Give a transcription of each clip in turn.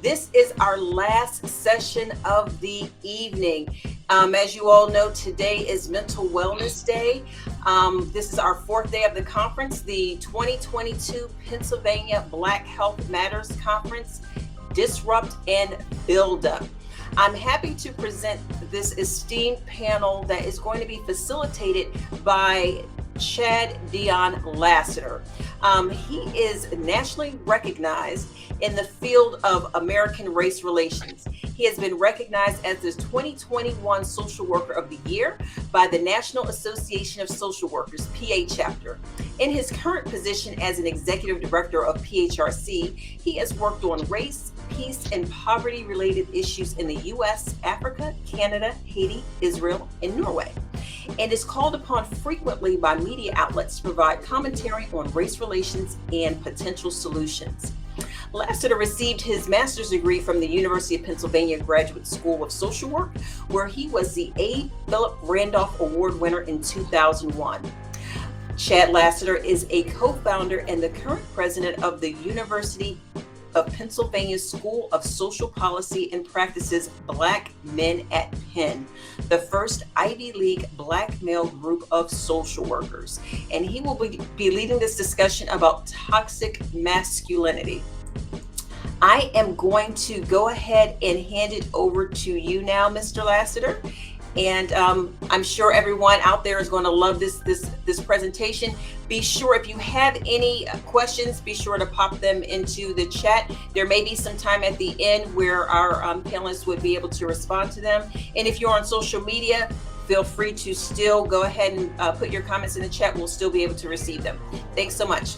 This is our last session of the evening. As you all know, today is Mental Wellness Day. This is our fourth day of the conference, the 2022 Pennsylvania Black Health Matters Conference, Disrupt and Build Up. I'm happy to present this esteemed panel that is going to be facilitated by Chad Dion Lassiter. He is nationally recognized in the field of American race relations. He has been recognized as the 2021 Social Worker of the Year by the National Association of Social Workers, PA chapter. In his current position as an executive director of PHRC, he has worked on race, peace, and poverty-related issues in the U.S., Africa, Canada, Haiti, Israel, and Norway, and is called upon frequently by media outlets to provide commentary on race relations and potential solutions. Lassiter received his master's degree from the University of Pennsylvania Graduate School of Social Work, where he was the A. Philip Randolph Award winner in 2001. Chad Lassiter is a co-founder and the current president of the University of Pennsylvania School of Social Policy and Practices Black Men at Penn, the first Ivy League Black male group of social workers. And he will be leading this discussion about toxic masculinity. I am going to go ahead and hand it over to you now, Mr. Lassiter. And I'm sure everyone out there is going to love this presentation. Be sure, if you have any questions, be sure to pop them into the chat. There may be some time at the end where our panelists would be able to respond to them. And if you're on social media, feel free to still go ahead and put your comments in the chat. We'll still be able to receive them. Thanks so much.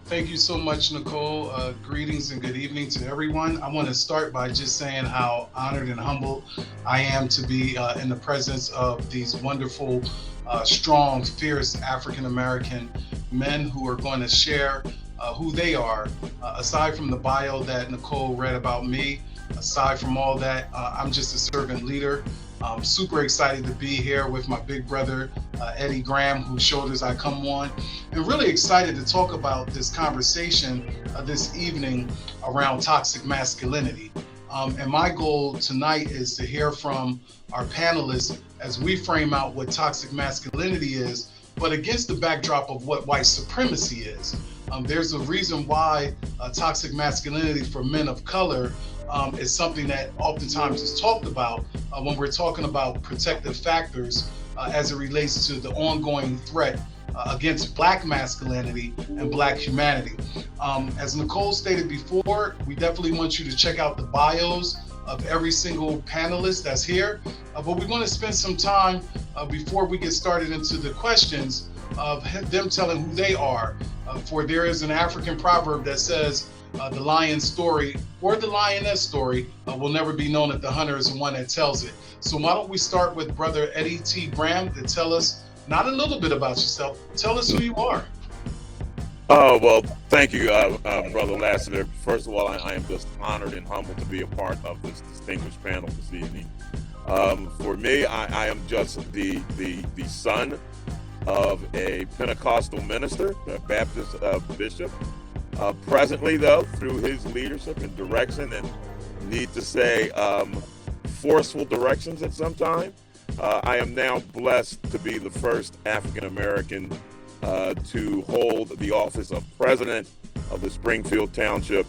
Thank you so much, Nicole. Greetings and good evening to everyone. I want to start by just saying how honored and humbled I am to be in the presence of these wonderful, strong, fierce African-American men who are going to share who they are. Aside from the bio that Nicole read about me, aside from all that, I'm just a servant leader. I'm super excited to be here with my big brother, Eddie Graham, whose shoulders I come on, and really excited to talk about this conversation this evening around toxic masculinity. And my goal tonight is to hear from our panelists as we frame out what toxic masculinity is, but against the backdrop of what white supremacy is. There's a reason why toxic masculinity for men of color is something that oftentimes is talked about when we're talking about protective factors as it relates to the ongoing threat against Black masculinity and Black humanity. As Nicole stated before, we definitely want you to check out the bios of every single panelist that's here, but we want to spend some time before we get started into the questions of them telling who they are. For there is an African proverb that says, the lion's story or the lioness story will never be known if the hunter is the one that tells it. So why don't we start with Brother Eddie T. Graham to tell us not a little bit about yourself, tell us who you are. Oh, well, thank you, Brother Lassiter. First of all, I am just honored and humbled to be a part of this distinguished panel this evening. For me, I am just the son of a Pentecostal minister, a Baptist bishop. Presently, though, through his leadership and direction, and need to say forceful directions at some time, I am now blessed to be the first African American to hold the office of president of the Springfield Township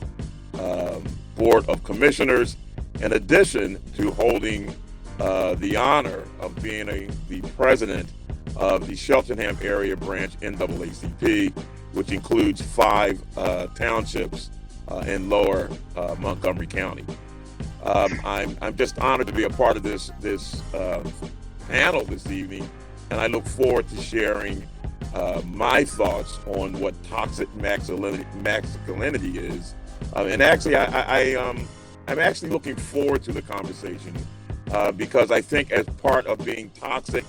Board of Commissioners, in addition to holding the honor of being the president of the Cheltenham area branch NAACP, which includes 5 townships in lower Montgomery County. I'm just honored to be a part of this panel this evening, and I look forward to sharing my thoughts on what toxic masculinity is. And actually, I'm actually looking forward to the conversation because I think as part of being toxic,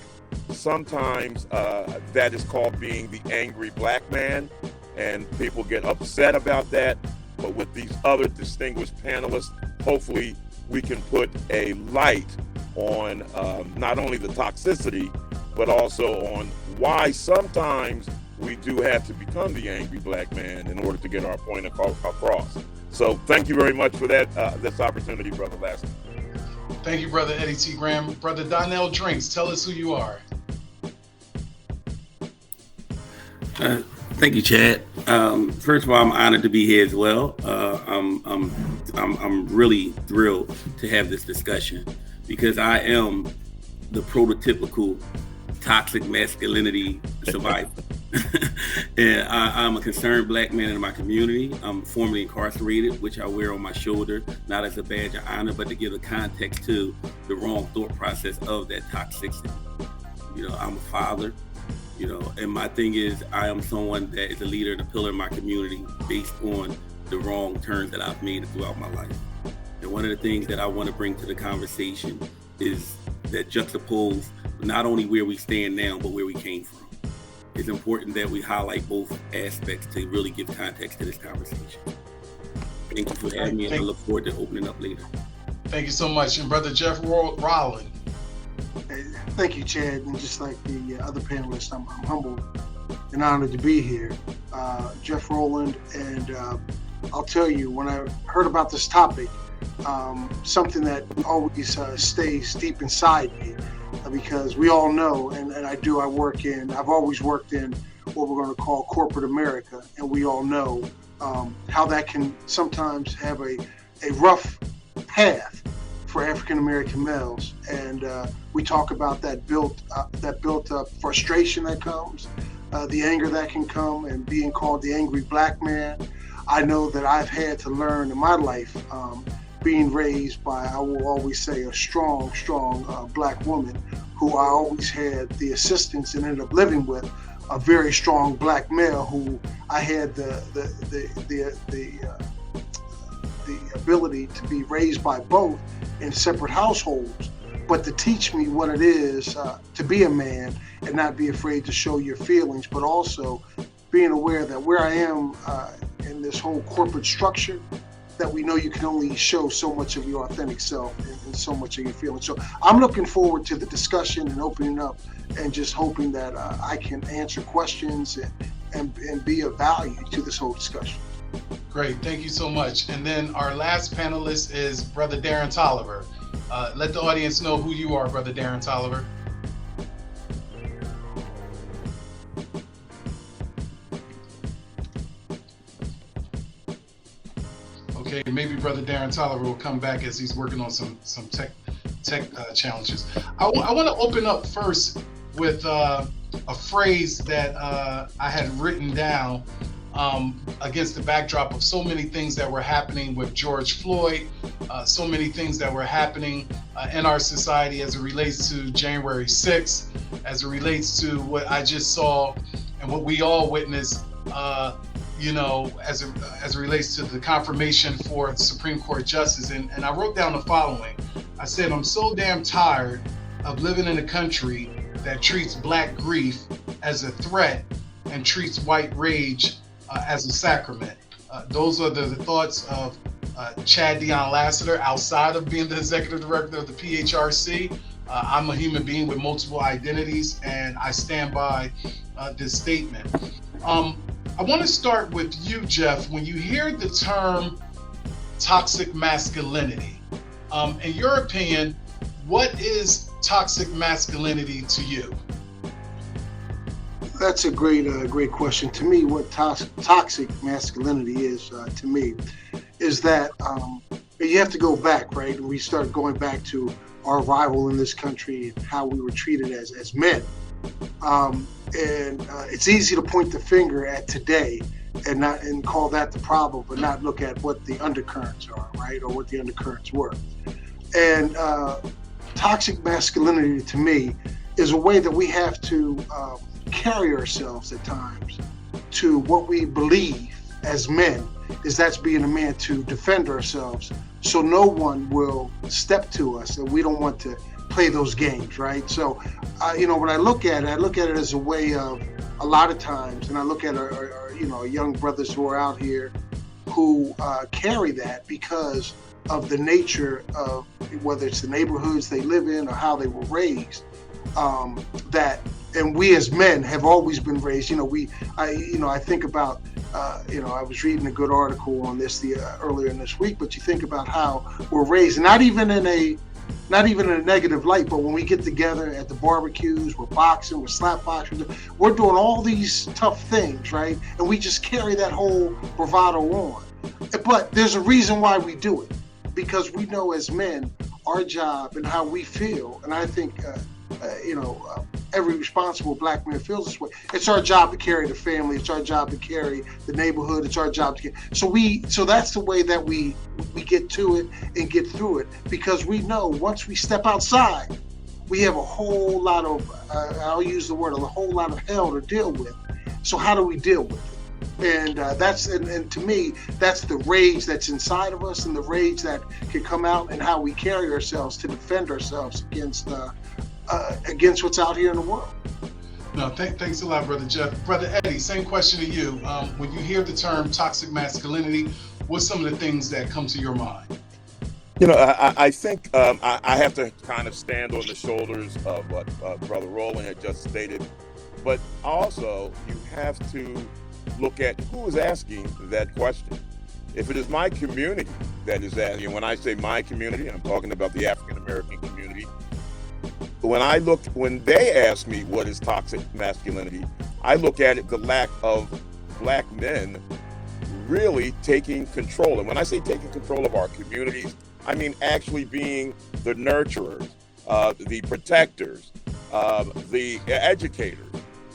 sometimes that is called being the angry Black man, and people get upset about that. But with these other distinguished panelists, hopefully we can put a light on not only the toxicity, but also on why sometimes we do have to become the angry Black man in order to get our point across. So thank you very much for this opportunity, Brother Lassiter. Thank you, Brother Eddie T. Graham. Brother Donnell Drinks, tell us who you are. Thank you, Chad. First of all, I'm honored to be here as well. I'm really thrilled to have this discussion because I am the prototypical toxic masculinity survivor. And I'm a concerned Black man in my community. I'm formerly incarcerated, which I wear on my shoulder, not as a badge of honor, but to give a context to the wrong thought process of that toxicity. You know, I'm a father. You know, and my thing is, I am someone that is a leader and a pillar in my community based on the wrong turns that I've made throughout my life. And one of the things that I want to bring to the conversation is that juxtapose not only where we stand now, but where we came from. It's important that we highlight both aspects to really give context to this conversation. Thank you for having me, and I look forward to opening up later. Thank you so much. And Brother Jeff Rowland. Thank you, Chad. And just like the other panelists, I'm humbled and honored to be here. Jeff Rowland, and I'll tell you, when I heard about this topic, something that always stays deep inside me, because we all know, and I've always worked in what we're going to call corporate America, and we all know how that can sometimes have a rough path for African American males, and we talk about that built up frustration that comes, the anger that can come, and being called the angry Black man. I know that I've had to learn in my life, being raised by, I will always say, a strong Black woman, who I always had the assistance and ended up living with, a very strong Black male who I had the ability to be raised by both in separate households, but to teach me what it is to be a man and not be afraid to show your feelings, but also being aware that where I am in this whole corporate structure, that we know you can only show so much of your authentic self and so much of your feelings. So I'm looking forward to the discussion and opening up, and just hoping that I can answer questions and be of value to this whole discussion. Great, thank you so much. And then our last panelist is Brother Darren Tolliver. Let the audience know who you are, Brother Darren Tolliver. Okay, maybe Brother Darren Tolliver will come back as he's working on some tech challenges. I want to open up first with a phrase that I had written down against the backdrop of so many things that were happening with George Floyd, so many things that were happening in our society as it relates to January 6th, as it relates to what I just saw and what we all witnessed, as it relates to the confirmation for Supreme Court justice. And I wrote down the following. I said, I'm so damn tired of living in a country that treats Black grief as a threat and treats white rage as a sacrament. Those are the thoughts of Chad Dion Lassiter, outside of being the executive director of the PHRC. I'm a human being with multiple identities, and I stand by this statement. I want to start with you, Jeff. When you hear the term toxic masculinity, in your opinion, what is toxic masculinity to you? That's a great question. To me, what toxic masculinity is, to me, is that you have to go back, right? And we start going back to our arrival in this country and how we were treated as men. It's easy to point the finger at today and call that the problem, but not look at what the undercurrents are, right? Or what the undercurrents were. And toxic masculinity, to me, is a way that we have to carry ourselves at times to what we believe as men, is that's being a man to defend ourselves so no one will step to us, and we don't want to play those games, right? So, when I look at it as a way of, a lot of times, and I look at our young brothers who are out here who carry that because of the nature of whether it's the neighborhoods they live in or how they were raised, and we as men have always been raised. I think about I was reading a good article on this earlier in this week, but you think about how we're raised, not even in a negative light, but when we get together at the barbecues, we're boxing, we're slap boxing, we're doing all these tough things, right? And we just carry that whole bravado on. But there's a reason why we do it, because we know as men, our job and how we feel, and I think, every responsible black man feels this way. It's our job to carry the family. It's our job to carry the neighborhood. It's our job to get. So that's the way that we get to it and get through it, because we know once we step outside, we have a whole lot of, I'll use the word, a whole lot of hell to deal with. So how do we deal with it? And and to me, that's the rage that's inside of us, and the rage that can come out, and how we carry ourselves to defend ourselves against what's out here in the world. No, thanks a lot, Brother Jeff. Brother Eddie, same question to you. When you hear the term toxic masculinity, what's some of the things that come to your mind? I think I have to kind of stand on the shoulders of what Brother Roland had just stated, but also you have to look at who is asking that question. If it is my community that is asking, when I say my community, I'm talking about the African American community. When they ask me what is toxic masculinity, I look at it the lack of black men really taking control. And when I say taking control of our communities, I mean actually being the nurturers, the protectors, the educators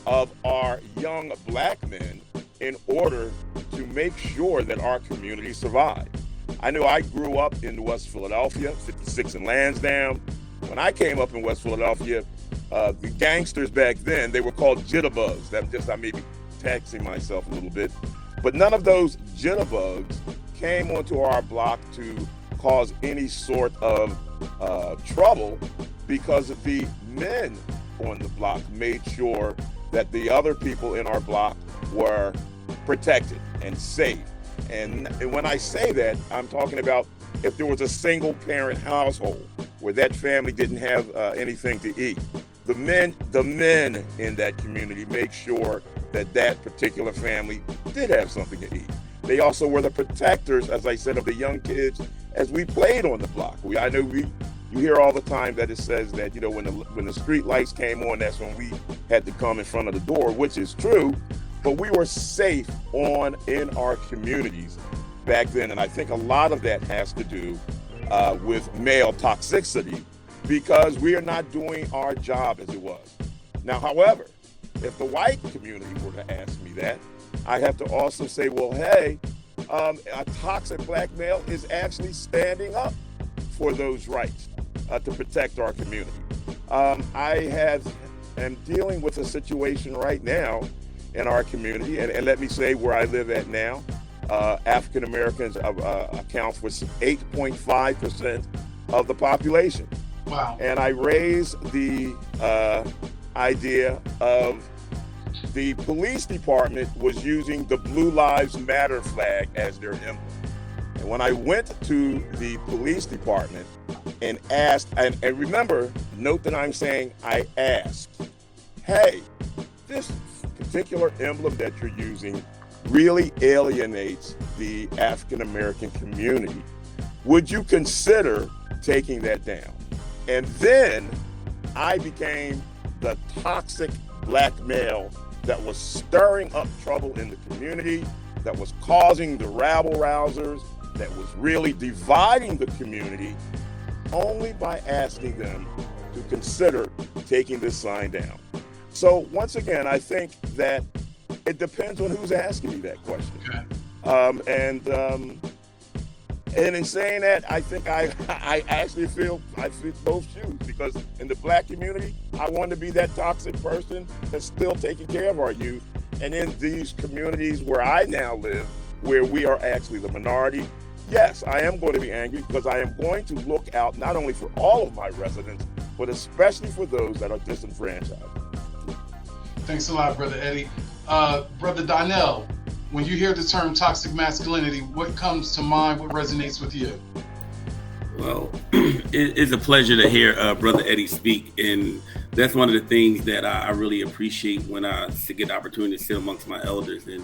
of our young black men in order to make sure that our communities survive. I know I grew up in West Philadelphia, 56 and Lansdowne. When I came up in West Philadelphia, the gangsters back then, they were called jitterbugs. I may be taxing myself a little bit, but none of those jitterbugs came onto our block to cause any sort of trouble, because the men on the block made sure that the other people in our block were protected and safe. And when I say that, I'm talking about if there was a single parent household where that family didn't have anything to eat, the men in that community made sure that that particular family did have something to eat. They also were the protectors, as I said, of the young kids as we played on the block. You hear all the time that it says that, when the street lights came on, that's when we had to come in front of the door, which is true, but we were safe in our communities back then. And I think a lot of that has to do with male toxicity, because we are not doing our job as it was. Now, however, if the white community were to ask me that, I have to also say, well, hey, a toxic black male is actually standing up for those rights to protect our community. I am dealing with a situation right now in our community, and let me say where I live at now. African Americans account for 8.5% of the population. Wow. And I raised the idea of the police department was using the Blue Lives Matter flag as their emblem. And when I went to the police department and asked, and remember, note that I'm saying I asked, hey, this particular emblem that you're using really alienates the African American community. Would you consider taking that down? And then I became the toxic black male that was stirring up trouble in the community, that was causing the rabble-rousers, that was really dividing the community, only by asking them to consider taking this sign down. So once again, I think that it depends on who's asking me that question. Okay. And in saying that, I think I actually feel both shoes, because in the black community, I want to be that toxic person that's still taking care of our youth. And in these communities where I now live, where we are actually the minority, yes, I am going to be angry, because I am going to look out not only for all of my residents, but especially for those that are disenfranchised. Thanks a lot, Brother Eddie. Brother Donnell, when you hear the term toxic masculinity, what comes to mind? What resonates with you? Well, it's a pleasure to hear Brother Eddie speak, and that's one of the things that I really appreciate when I get the opportunity to sit amongst my elders. And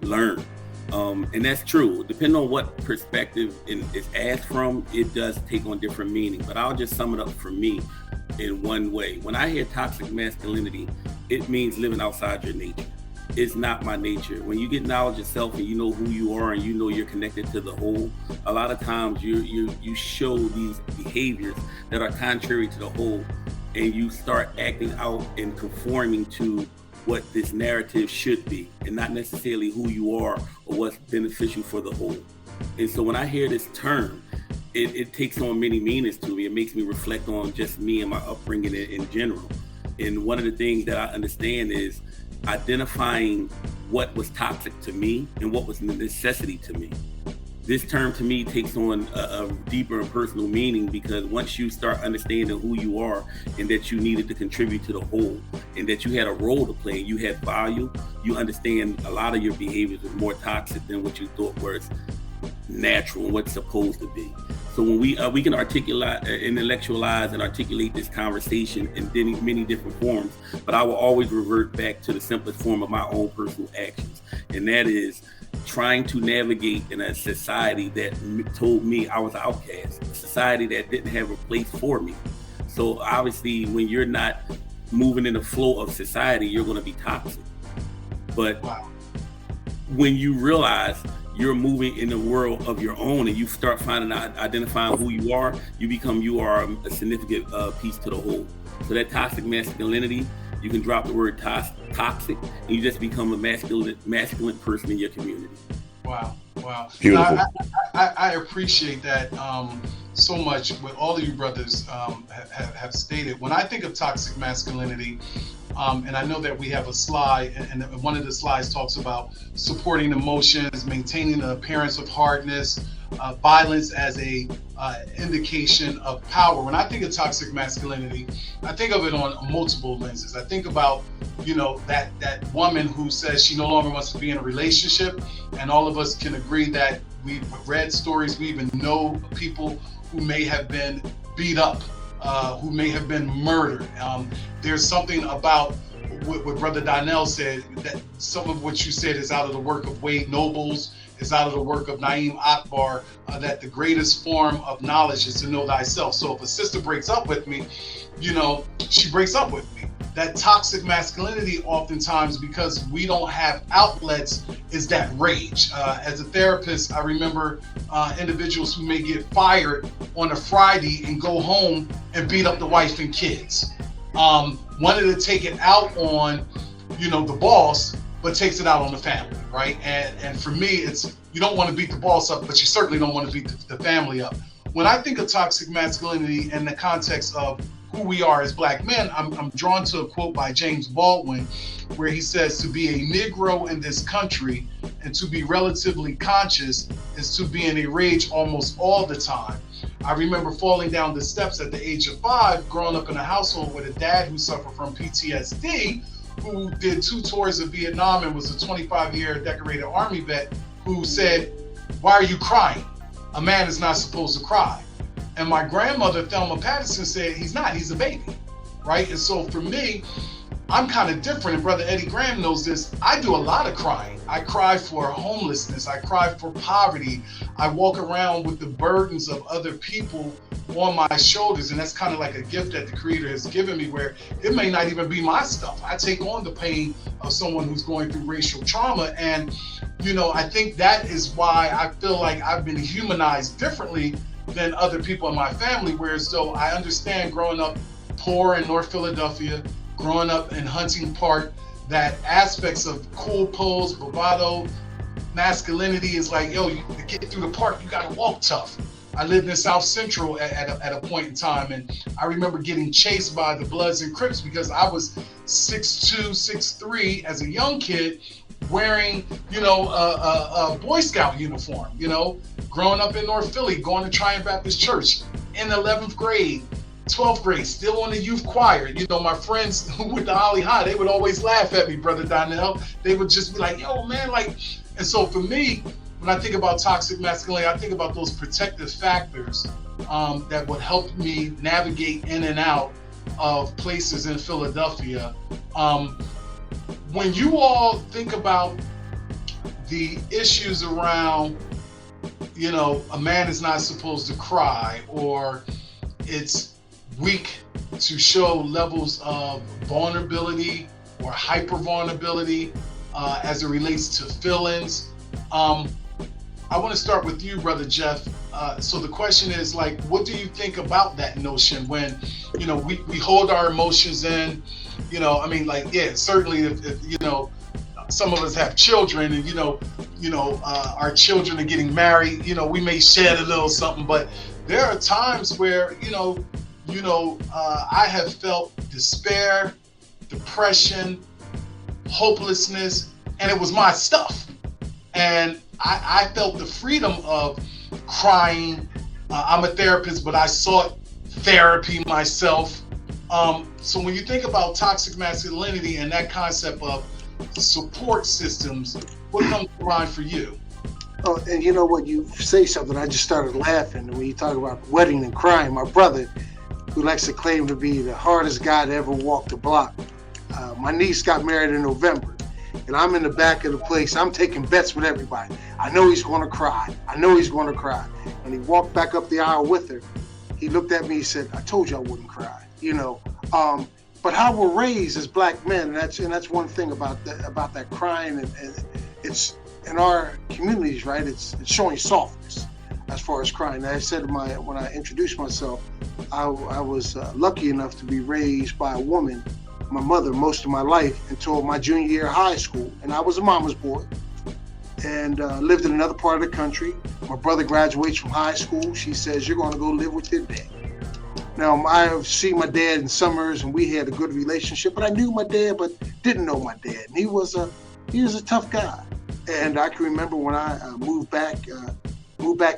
learn. And that's true. Depending on what perspective is asked from, it does take on different meaning. But I'll just sum it up for me in one way. When I hear toxic masculinity, it means living outside your nature. It's not my nature. When you get knowledge of self and you know who you are and you know you're connected to the whole, a lot of times you show these behaviors that are contrary to the whole, and you start acting out and conforming to what this narrative should be, and not necessarily who you are or what's beneficial for the whole. And so when I hear this term, it takes on many meanings to me. It makes me reflect on just me and my upbringing in general. And one of the things that I understand is identifying what was toxic to me and what was a necessity to me. This term to me takes on a deeper and personal meaning, because once you start understanding who you are and that you needed to contribute to the whole and that you had a role to play and you had value, you understand a lot of your behaviors was more toxic than what you thought was natural and what's supposed to be. So when we can intellectualize and articulate this conversation in many different forms, but I will always revert back to the simplest form of my own personal actions, and that is trying to navigate in a society that told me I was an outcast, a society that didn't have a place for me. So obviously, when you're not moving in the flow of society, you're going to be toxic. But when you realize you're moving in a world of your own and you start finding out, identifying who you are a significant piece to the whole. So that toxic masculinity, you can drop the word toxic and you just become a masculine person in your community. Wow. Beautiful. I appreciate that so much, what all of you brothers have stated. When I think of toxic masculinity, and I know that we have a slide, and one of the slides talks about supporting emotions, maintaining an appearance of hardness, violence as a indication of power. When I think of toxic masculinity, I think of it on multiple lenses. I think about, that woman who says she no longer wants to be in a relationship, and all of us can agree that we've read stories, we even know people who may have been beat up, who may have been murdered. There's something about what Brother Donnell said, that some of what you said is out of the work of Wade Nobles, is out of the work of Naeem Akbar, that the greatest form of knowledge is to know thyself. So if a sister breaks up with me, she breaks up with me. That toxic masculinity, oftentimes, because we don't have outlets, is that rage. As a therapist, I remember individuals who may get fired on a Friday and go home and beat up the wife and kids. Wanted to take it out on, the boss, but takes it out on the family, right? And for me, it's, you don't want to beat the boss up, but you certainly don't want to beat the family up. When I think of toxic masculinity in the context of who we are as Black men, I'm drawn to a quote by James Baldwin, where he says, to be a Negro in this country and to be relatively conscious is to be in a rage almost all the time. I remember falling down the steps at the age of 5, growing up in a household with a dad who suffered from PTSD, who did 2 tours of Vietnam and was a 25-year decorated Army vet, who said, "Why are you crying? A man is not supposed to cry." And my grandmother, Thelma Patterson, said, "He's not, he's a baby," right? And so for me, I'm kind of different, and Brother Eddie Graham knows this. I do a lot of crying. I cry for homelessness. I cry for poverty. I walk around with the burdens of other people on my shoulders, and that's kind of like a gift that the Creator has given me, where it may not even be my stuff. I take on the pain of someone who's going through racial trauma, and I think that is why I feel like I've been humanized differently than other people in my family, whereas though I understand growing up poor in North Philadelphia, growing up in Hunting Park, that aspects of cool pose, bravado, masculinity is like, to get through the park, you gotta walk tough. I lived in South Central at a point in time, and I remember getting chased by the Bloods and Crips because I was 6'2", 6'3" as a young kid, wearing, a Boy Scout uniform, growing up in North Philly, going to Triumph Baptist Church in 11th grade, 12th grade, still on the youth choir. My friends who went to Holly High, they would always laugh at me, Brother Donnell. They would just be like, "Yo, man," and so for me, when I think about toxic masculinity, I think about those protective factors that would help me navigate in and out of places in Philadelphia. When you all think about the issues around, you know, a man is not supposed to cry, or it's weak to show levels of vulnerability or hyper vulnerability as it relates to feelings. I want to start with you, Brother Jeff. So the question is, like, what do you think about that notion when, you know, we hold our emotions in? You know, I mean, like, yeah, certainly if you know, some of us have children, and you know, our children are getting married, you know, we may shed a little something, but there are times where, I have felt despair, depression, hopelessness, and it was my stuff. And I felt the freedom of crying. I'm a therapist, but I sought therapy myself. So when you think about toxic masculinity and that concept of support systems, what comes to mind for you? Oh, and you know what? You say something, I just started laughing when you talk about wedding and crying. My brother, who likes to claim to be the hardest guy to ever walk the block, my niece got married in November, and I'm in the back of the place. I'm taking bets with everybody. I know he's going to cry. I know he's going to cry. And he walked back up the aisle with her. He looked at me, he said, "I told you I wouldn't cry." You know, but how we're raised as black men, and that's one thing about that crying, and it's in our communities, right? It's showing softness as far as crying. I said when I introduced myself, I was lucky enough to be raised by a woman, my mother, most of my life until my junior year of high school, and I was a mama's boy, and lived in another part of the country. My brother graduates from high school. She says, "You're going to go live with your dad." Now, I see my dad in summers, and we had a good relationship, but I knew my dad, but didn't know my dad. And he was a tough guy. And I can remember when I moved back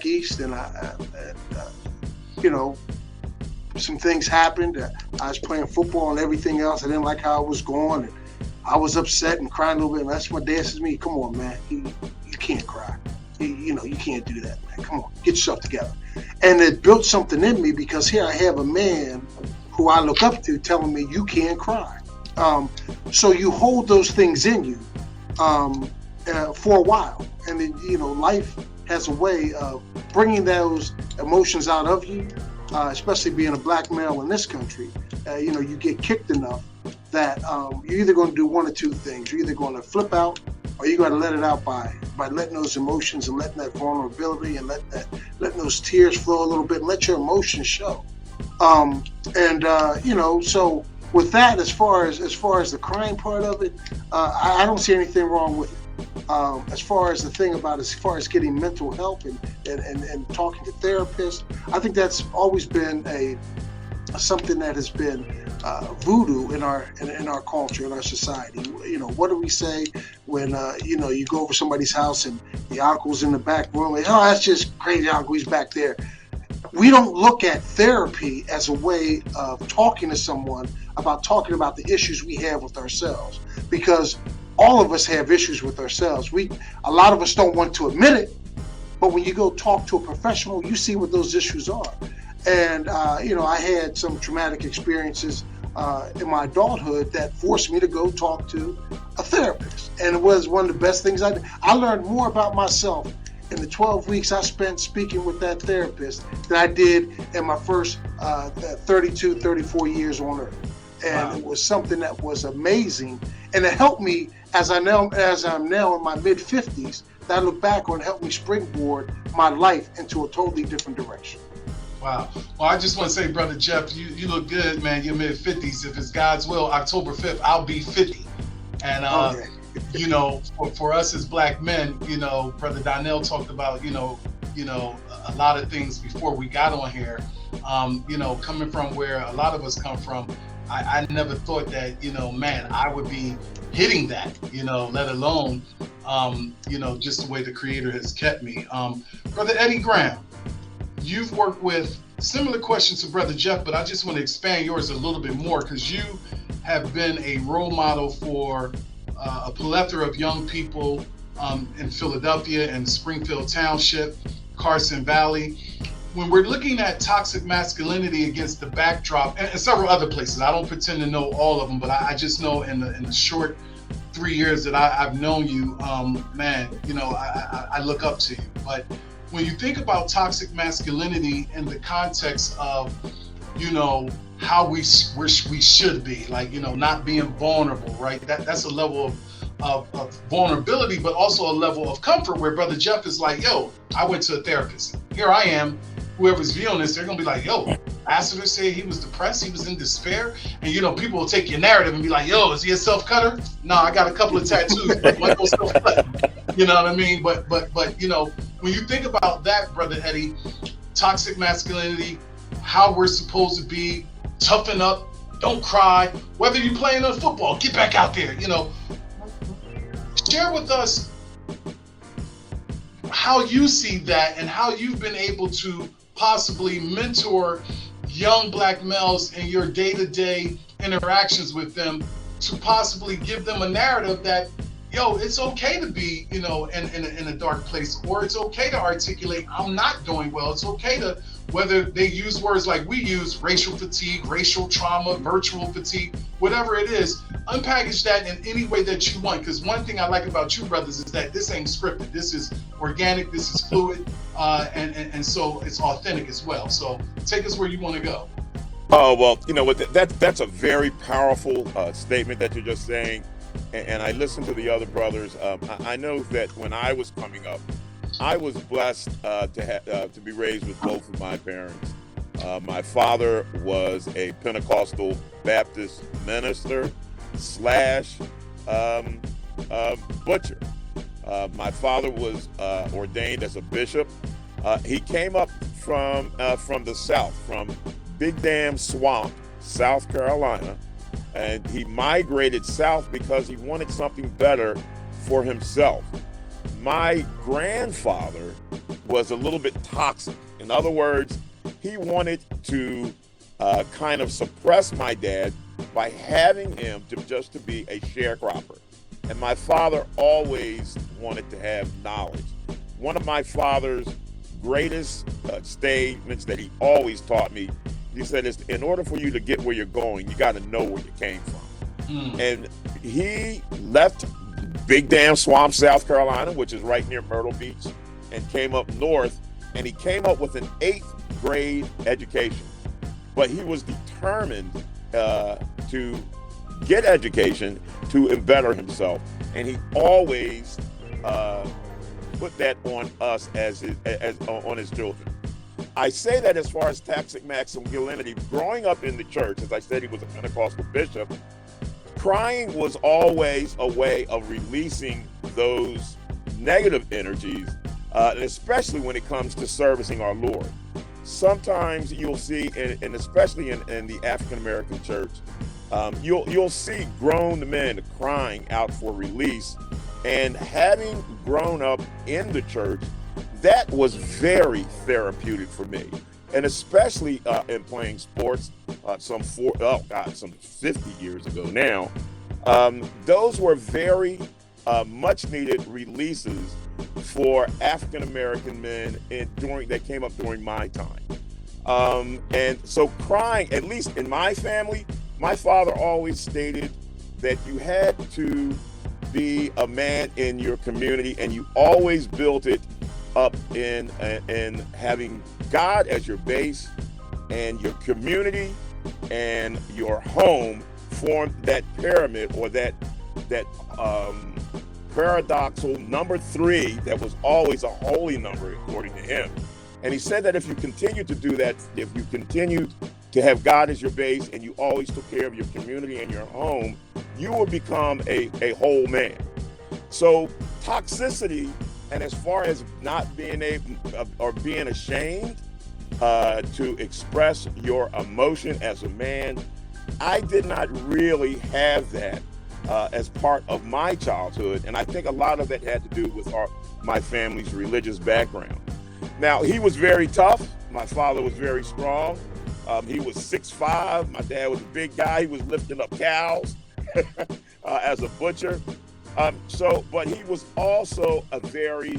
east, and some things happened. I was playing football and everything else. I didn't like how I was going, and I was upset and crying a little bit. And that's when my dad says to me, "Come on, man, you can't cry. You can't do that, man. Come on, get yourself together." And it built something in me, because here I have a man who I look up to telling me you can't cry. So you hold those things in you for a while, and then life has a way of bringing those emotions out of you. Especially being a black male in this country, you get kicked enough that you're either going to do one or two things. You're either going to flip out, or you're going to let it out by letting those emotions and letting that vulnerability and letting those tears flow a little bit and let your emotions show. So with that, as far as the crying part of it, I don't see anything wrong with it. As far as the thing about as far as getting mental help and talking to therapists, I think that's always been something that has been voodoo in our culture, in our society. What do we say when you go over somebody's house and the uncle's in the back room? Like, "Oh, that's just crazy uncle, he's back there." We don't look at therapy as a way of talking to someone about talking about the issues we have with ourselves, because all of us have issues with ourselves. A lot of us don't want to admit it, but when you go talk to a professional, you see what those issues are. And I had some traumatic experiences in my adulthood that forced me to go talk to a therapist, and it was one of the best things I did. I learned more about myself in the 12 weeks I spent speaking with that therapist than I did in my first 32, 34 years on earth. And wow. It was something that was amazing, and it helped me as I'm now in my mid-50s. That I look back on, helped me springboard my life into a totally different direction. Wow. Well, I just want to say, Brother Jeff, you look good, man. You're mid-50s. If it's God's will, October 5th, I'll be 50. And okay. For us as black men, Brother Donnell talked about, a lot of things before we got on here. Coming from where a lot of us come from, I never thought that, I would be hitting that, let alone, just the way the Creator has kept me. Brother Eddie Graham, you've worked with similar questions to Brother Jeff, but I just want to expand yours a little bit more, because you have been a role model for a plethora of young people in Philadelphia and Springfield Township, Carson Valley. When we're looking at toxic masculinity against the backdrop, and several other places, I don't pretend to know all of them, but I just know in the short 3 years that I've known you, man, you know, I look up to you. But when you think about toxic masculinity in the context of, you know, how we should be, like, you know, not being vulnerable, right? That's a level of vulnerability, but also a level of comfort where Brother Jeff is like, yo, I went to a therapist. Here I am. Whoever's viewing this, they're gonna be like, yo, Lassiter said he was depressed, he was in despair. And you know, people will take your narrative and be like, yo, is he a self-cutter? No, I got a couple of tattoos, but one goes self-cut. You know what I mean? But you know, when you think about that, Brother Eddie, toxic masculinity, how we're supposed to be, toughen up, don't cry, whether you're playing on football, get back out there, you know. Share with us how you see that and how you've been able to possibly mentor young Black males in your day-to-day interactions with them to possibly give them a narrative that, yo, it's okay to be, you know, in a dark place, or it's okay to articulate, I'm not doing well. It's okay to, whether they use words like we use, racial fatigue, racial trauma, virtual fatigue, whatever it is, unpackage that in any way that you want. Because one thing I like about you, brothers, is that this ain't scripted. This is organic, this is fluid, and so it's authentic as well. So take us where you want to go. Oh, well, you know what, that's a very powerful statement that you're just saying. And I listened to the other brothers. I know that when I was coming up, I was blessed to be raised with both of my parents. My father was a Pentecostal Baptist minister / butcher. My father was ordained as a bishop. He came up from the South, from Big Dam Swamp, South Carolina, and he migrated south because he wanted something better for himself. My grandfather was a little bit toxic. In other words, he wanted to kind of suppress my dad by having him just to be a sharecropper. And my father always wanted to have knowledge. One of my father's greatest statements that he always taught me, he said, is in order for you to get where you're going, you got to know where you came from. And he left Big Dam Swamp, South Carolina, which is right near Myrtle Beach, and came up north, and he came up with an 8th grade education. But he was determined to get education to better himself, and he always put that on us as on his children. I say that as far as toxic masculinity, growing up in the church, as I said, he was a Pentecostal bishop. Crying was always a way of releasing those negative energies, and especially when it comes to servicing our Lord. Sometimes you'll see, and especially in the African American church, you'll see grown men crying out for release. And having grown up in the church, that was very therapeutic for me. And especially in playing sports, some 50 years ago now, those were very much needed releases for African American men that came up during my time. And so crying, at least in my family, my father always stated that you had to be a man in your community, and you always built it up in having God as your base, and your community and your home formed that pyramid, or that paradoxal number 3 that was always a holy number according to him. And he said that if you continue to do that, if you continue to have God as your base, and you always took care of your community and your home, you will become a whole man. So toxicity, and as far as not being able or being ashamed to express your emotion as a man, I did not really have that as part of my childhood, and I think a lot of that had to do with my family's religious background. Now, he was very tough. My father was very strong. He was 6'5". My dad was a big guy. He was lifting up cows as a butcher. But he was also a very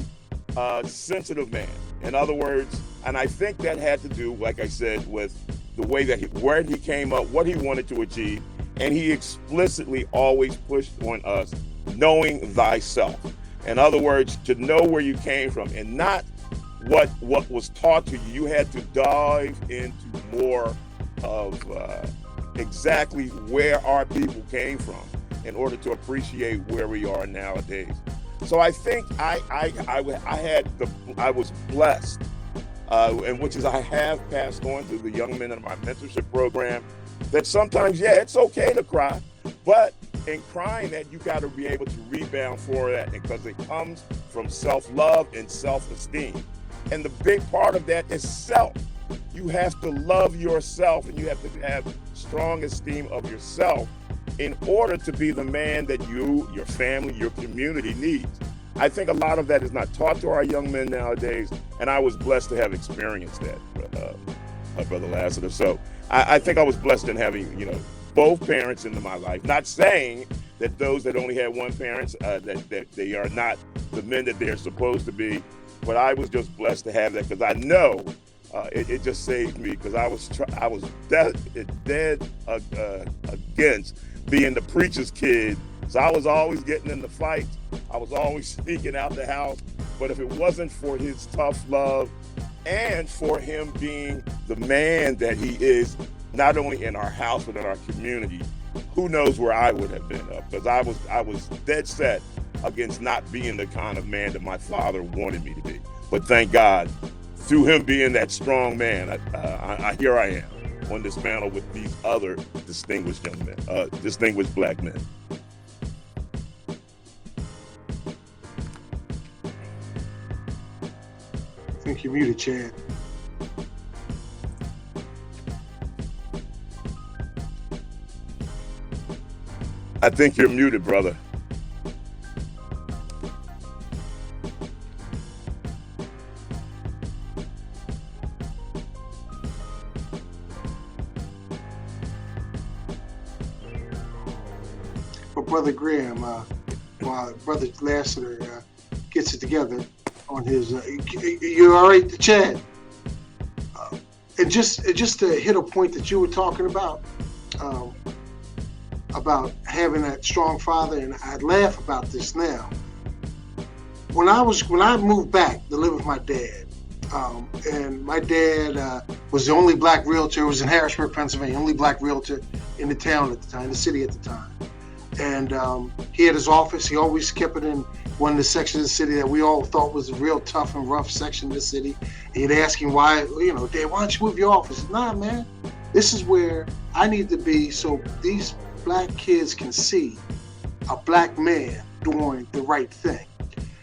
sensitive man. In other words, and I think that had to do, like I said, with the way that where he came up, what he wanted to achieve, and he explicitly always pushed on us knowing thyself. In other words, to know where you came from and not what was taught to you. You had to dive into more of exactly where our people came from in order to appreciate where we are nowadays. So I think I was blessed, and which is I have passed on to the young men in my mentorship program, that sometimes, yeah, it's okay to cry, but in crying that, you got to be able to rebound for that, because it comes from self-love and self-esteem. And the big part of that is self. You have to love yourself, and you have to have strong esteem of yourself in order to be the man that you, your family, your community needs. I think a lot of that is not taught to our young men nowadays, and I was blessed to have experienced that, Brother Lassiter. So I think I was blessed in having, both parents into my life. Not saying that those that only had one parent, that they are not the men that they're supposed to be, but I was just blessed to have that, because I know it just saved me, because I was dead against being the preacher's kid. So I was always getting in the fight. I was always sneaking out the house. But if it wasn't for his tough love and for him being the man that he is, not only in our house, but in our community, who knows where I would have been, because I was dead set against not being the kind of man that my father wanted me to be. But thank God, through him being that strong man, here I am on this panel with these other distinguished young men, distinguished black men. I think you're muted, Chad. I think you're muted, brother. But Brother Graham, while Brother Lassiter gets it together on his, you're all right, Chad. And just to hit a point that you were talking about having that strong father, and I laugh about this now. When I moved back to live with my dad, and my dad was the only black realtor. It was in Harrisburg, Pennsylvania, only black realtor in the town at the time, the city at the time. And he had his office. He always kept it in one of the sections of the city that we all thought was a real tough and rough section of the city. And he'd ask him why, Dad, why don't you move your office? Nah, man, this is where I need to be, so these black kids can see a black man doing the right thing.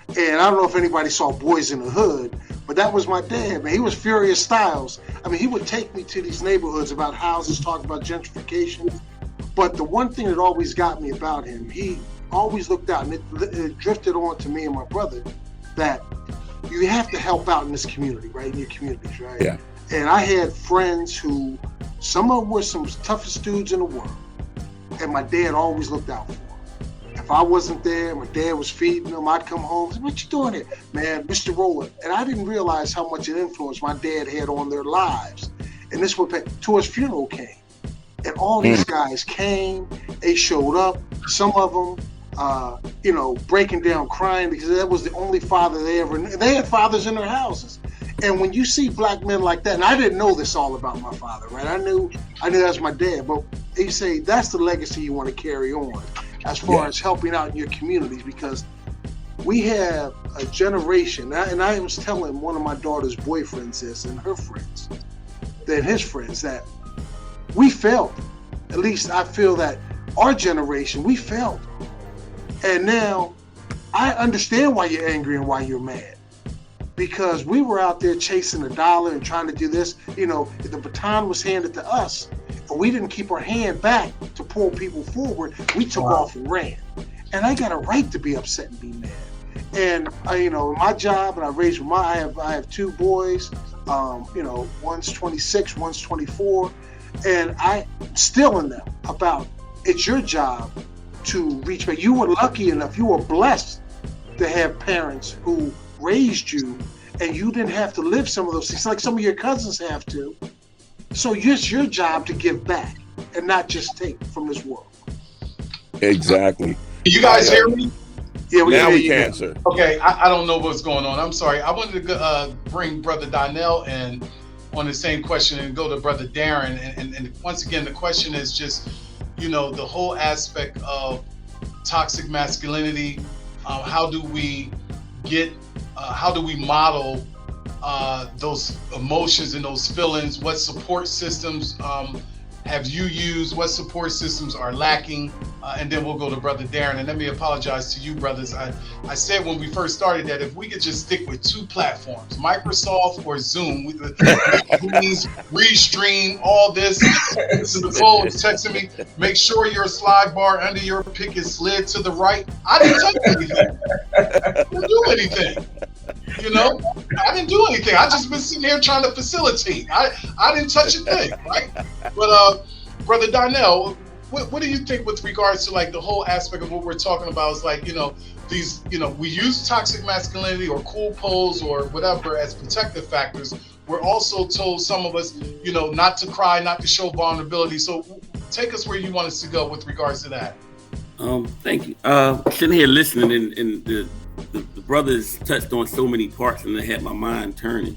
And I don't know if anybody saw Boys in the Hood, but that was my dad, man. He was Furious Styles. I mean, he would take me to these neighborhoods about houses, talk about gentrification. But the one thing that always got me about him, he always looked out, and it drifted on to me and my brother, that you have to help out in this community, right? In your communities, right? Yeah. And I had friends who, some of them were some toughest dudes in the world, and my dad always looked out for them. If I wasn't there, my dad was feeding them, I'd come home, say, what you doing here? Man, Mr. Rowland. And I didn't realize how much an influence my dad had on their lives. And this was to his funeral came. And all these guys came, they showed up, some of them, breaking down crying, because that was the only father they ever knew. They had fathers in their houses. And when you see black men like that, and I didn't know this all about my father, right? I knew that's my dad, but they say that's the legacy you want to carry on as far as helping out in your communities, because we have a generation, and I was telling one of my daughter's boyfriends this, and her friends, and his friends, that we failed. At least I feel that our generation, we failed. And now I understand why you're angry and why you're mad, because we were out there chasing a dollar and trying to do this. If the baton was handed to us, but we didn't keep our hand back to pull people forward, we took off and ran. And I got a right to be upset and be mad. And my job, and I raised I have two boys. One's 26, one's 24. And I'm still in them about, it's your job to reach back. You were lucky enough, you were blessed to have parents who raised you, and you didn't have to live some of those things like some of your cousins have to. So it's your job to give back and not just take from this world. Exactly. You guys hear me? Yeah, we Now hear we you. can, sir. Okay, I don't know what's going on. I'm sorry. I wanted to bring Brother Donnell in on the same question and go to Brother Darren. And once again, the question is just, the whole aspect of toxic masculinity. How do we model those emotions and those feelings? What support systems have you used? What support systems are lacking? And then we'll go to Brother Darren. And let me apologize to you, brothers. I said when we first started that if we could just stick with 2 platforms, Microsoft or Zoom, Restream, all this. Nicole is texting me, make sure your slide bar under your pick is slid to the right. I didn't touch anything. I didn't do anything. I didn't do anything. I just been sitting here trying to facilitate. I didn't touch a thing, right? But Brother Donnell, what do you think with regards to like the whole aspect of what we're talking about? Is like, these, we use toxic masculinity or cool poles or whatever as protective factors. We're also told, some of us, not to cry, not to show vulnerability. So take us where you want us to go with regards to that. Thank you. Sitting here listening, and the brothers touched on so many parts, and they had my mind turning.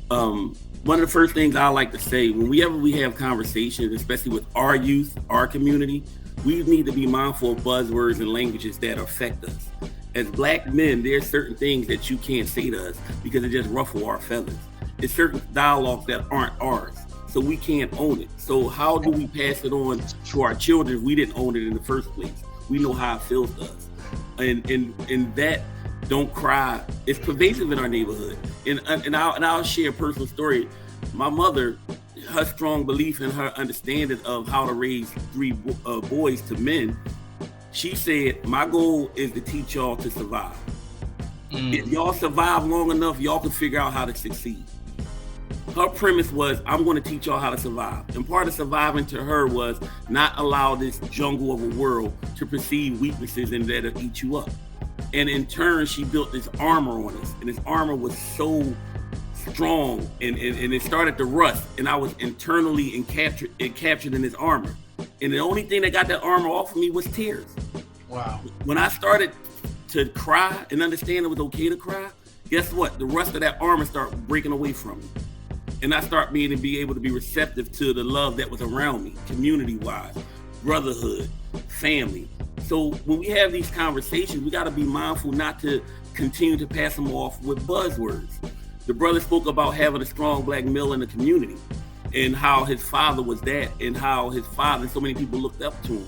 One of the first things I like to say, whenever we have conversations, especially with our youth, our community, we need to be mindful of buzzwords and languages that affect us. As Black men, there's certain things that you can't say to us because it just ruffle our feathers. It's certain dialogues that aren't ours, so we can't own it. So how do we pass it on to our children if we didn't own it in the first place? We know how it feels to us. And that don't cry, it's pervasive in our neighborhood. And I'll share a personal story. My mother, her strong belief in her understanding of how to raise 3 boys to men, she said, my goal is to teach y'all to survive. If y'all survive long enough, y'all can figure out how to succeed. Her premise was, I'm going to teach y'all how to survive. And part of surviving to her was not allow this jungle of a world to perceive weaknesses and that'll eat you up. And in turn, she built this armor on us. And this armor was so strong and it started to rust. And I was internally captured in this armor. And the only thing that got that armor off of me was tears. Wow. When I started to cry and understand it was okay to cry, guess what? The rust of that armor started breaking away from me. And I start being able to be receptive to the love that was around me, community-wise, brotherhood, family. So when we have these conversations, we got to be mindful not to continue to pass them off with buzzwords. The brother spoke about having a strong Black male in the community and how his father was that and how his father, so many people looked up to him.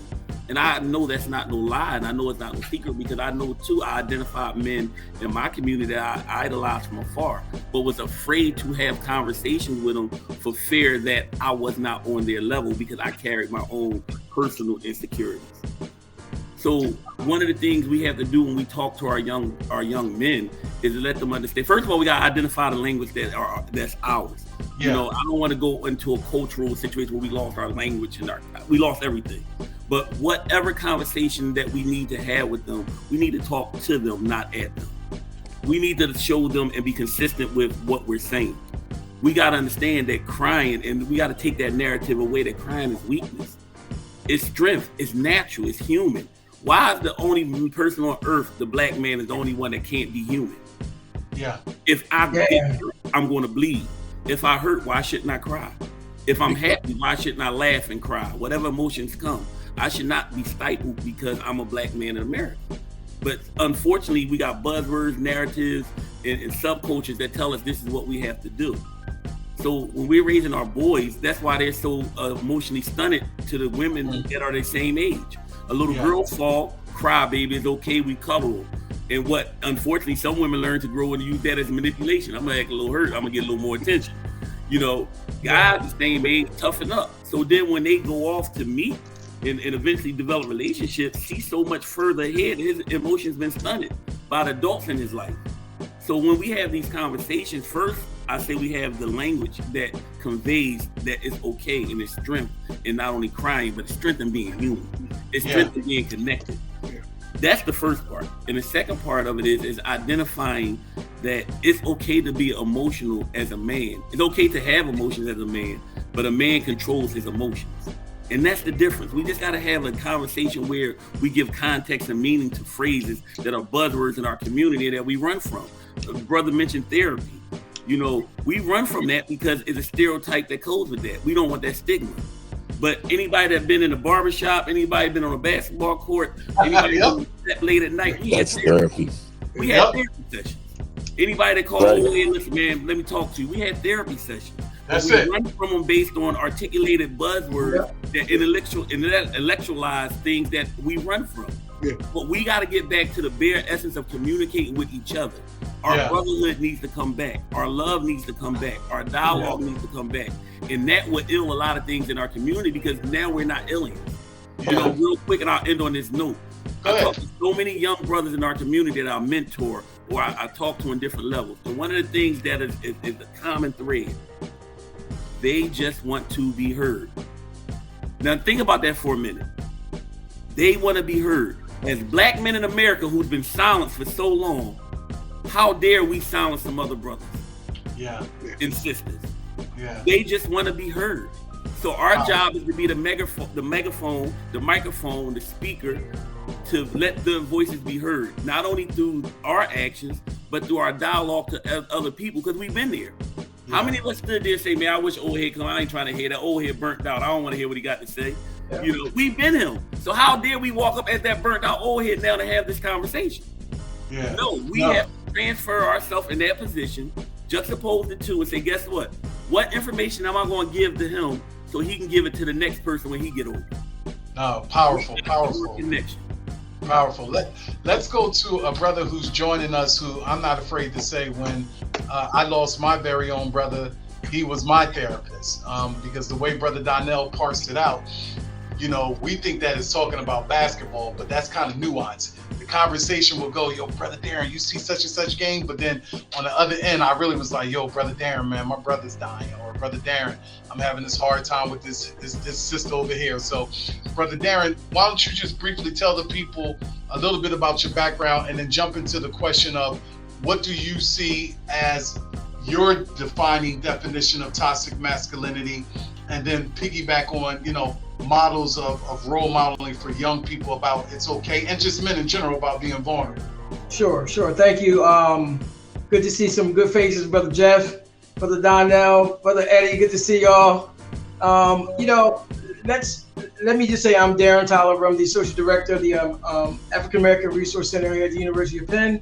And I know that's not no lie, and I know it's not no secret because I know too, I identified men in my community that I idolized from afar, but was afraid to have conversations with them for fear that I was not on their level because I carried my own personal insecurities. So one of the things we have to do when we talk to our young men is to let them understand. First of all, we got to identify the language that's ours. Yeah. I don't want to go into a cultural situation where we lost our language and we lost everything. But whatever conversation that we need to have with them, we need to talk to them, not at them. We need to show them and be consistent with what we're saying. We got to understand that crying, and we got to take that narrative away that crying is weakness. It's strength, it's natural, it's human. Why is the only person on earth, the Black man, is the only one that can't be human? Yeah. If I get hurt, I'm going to bleed. If I hurt, why shouldn't I cry? If I'm happy, why shouldn't I laugh and cry? Whatever emotions come, I should not be stifled because I'm a Black man in America. But unfortunately, we got buzzwords, narratives, and subcultures that tell us this is what we have to do. So when we're raising our boys, that's why they're so emotionally stunted to the women that are the same age. A little girl fall, cry, baby, it's okay, we cover them. And what, unfortunately, some women learn to grow and use that as manipulation. I'm gonna act a little hurt, I'm gonna get a little more attention. Guys the same age, toughen up. So then when they go off to meet and eventually develop relationships, he's so much further ahead, his emotions been stunted by the adults in his life. So when we have these conversations, first, I say we have the language that conveys that it's okay and it's strength in not only crying, but it's strength in being human. It's strength in being connected. That's the first part. And the second part of it is identifying that it's okay to be emotional as a man. It's okay to have emotions as a man, but a man controls his emotions. And that's the difference. We just got to have a conversation where we give context and meaning to phrases that are buzzwords in our community that we run from. The brother mentioned therapy. You know, we run from that because it's a stereotype that goes with that. We don't want that stigma. But anybody that's been in a barbershop, anybody been on a basketball court, anybody that late at night, we had therapy. We had therapy sessions. Anybody that called, oh, hey, listen, man, let me talk to you. We had therapy sessions. That's we it. Run from them based on articulated buzzwords that intellectualize things that we run from. Yeah. But we got to get back to the bare essence of communicating with each other. Our brotherhood needs to come back. Our love needs to come back. Our dialogue needs to come back. And that would ill a lot of things in our community because now we're not aliens. You know, real quick, and I'll end on this note. I talk to so many young brothers in our community that I mentor or I talk to on different levels. And one of the things that is a common thread, they just want to be heard. Now think about that for a minute. They want to be heard. As black men in America who's been silenced for so long, how dare we silence some other brothers and sisters? Yeah. They just want to be heard. So our job is to be the megaphone, the microphone, the speaker, to let the voices be heard, not only through our actions, but through our dialogue to other people, because we've been there. Yeah. How many of us stood there and say, man, I wish old head come, I ain't trying to hear that old head burnt out. I don't want to hear what he got to say. Yeah. You know, we've been him. So how dare we walk up as that burnt out old head now to have this conversation? Yeah. No, we have to transfer ourselves in that position, juxtapose the two and say, guess what? What information am I going to give to him so he can give it to the next person when he get older? No, powerful. Connection. Powerful. Let's go to a brother who's joining us who I'm not afraid to say when I lost my very own brother, he was my therapist. Because the way Brother Donnell parsed it out, you know, we think that it's talking about basketball, but that's kind of nuanced. The conversation will go, yo, Brother Darren, you see such and such game, but then on the other end, I really was like, yo, Brother Darren, man, my brother's dying, or Brother Darren, I'm having this hard time with this sister over here. So, Brother Darren, why don't you just briefly tell the people a little bit about your background and then jump into the question of what do you see as your defining definition of toxic masculinity, and then piggyback on, you know, models of role modeling for young people about it's okay, and just men in general about being vulnerable. Sure. Thank you. Good to see some good faces, Brother Jeff, Brother Donnell, Brother Eddie. Good to see y'all. You know, let me just say I'm Darren Tyler. I'm the Associate Director of the African American Resource Center here at the University of Penn.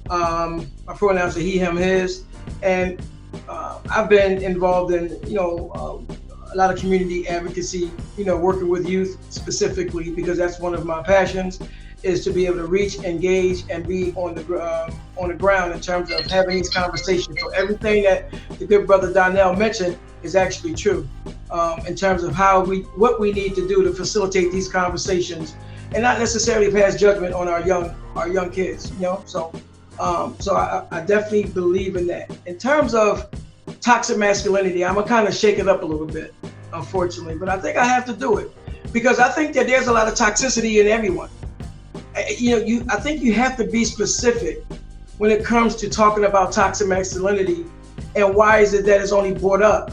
My pronouns are he, him, his, and I've been involved in, you know, a lot of community advocacy, you know, working with youth specifically, because that's one of my passions, is to be able to reach, engage, and be on the ground in terms of having these conversations. So everything that the good brother Donnell mentioned is actually true, in terms of what we need to do to facilitate these conversations, and not necessarily pass judgment on our young kids. You know, so I definitely believe in that. In terms of toxic masculinity, I'm gonna kind of shake it up a little bit, unfortunately, but I think I have to do it because I think that there's a lot of toxicity in everyone. You know, I think you have to be specific when it comes to talking about toxic masculinity, and why is it that it's only brought up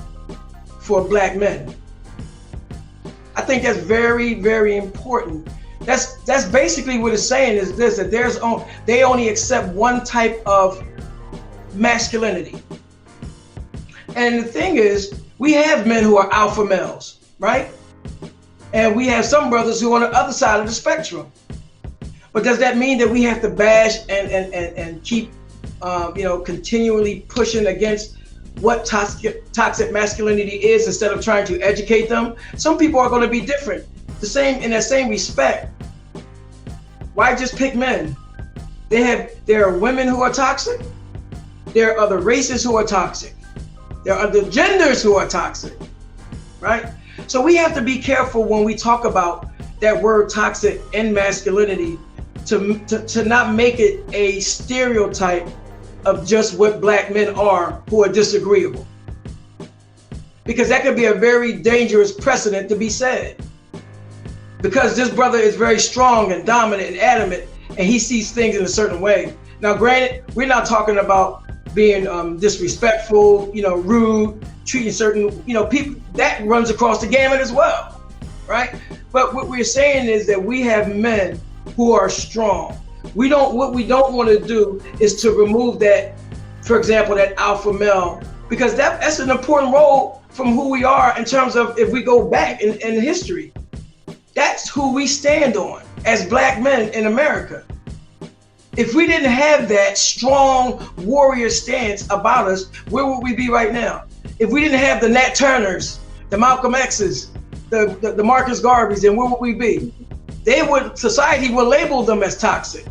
for black men? I think that's very, very important. That's basically what it's saying is this, that they only accept one type of masculinity. And the thing is, we have men who are alpha males, right? And we have some brothers who are on the other side of the spectrum. But does that mean that we have to bash and keep, you know, continually pushing against what toxic masculinity is instead of trying to educate them? Some people are going to be different. In that same respect. Why just pick men? There are women who are toxic. There are other races who are toxic. There are other genders who are toxic, right? So we have to be careful when we talk about that word toxic and masculinity to not make it a stereotype of just what black men are who are disagreeable. Because that could be a very dangerous precedent to be said. Because this brother is very strong and dominant and adamant, and he sees things in a certain way. Now, granted, we're not talking about being disrespectful, you know, rude, treating certain, you know, people. That runs across the gamut as well. right? But what we're saying is that we have men who are strong. What we don't want to do is to remove that, for example, that alpha male, because that's an important role from who we are in terms of if we go back in history. That's who we stand on as black men in America. If we didn't have that strong warrior stance about us, where would we be right now? If we didn't have the Nat Turners, the Malcolm X's, the Marcus Garveys, then where would we be? Society would label them as toxic.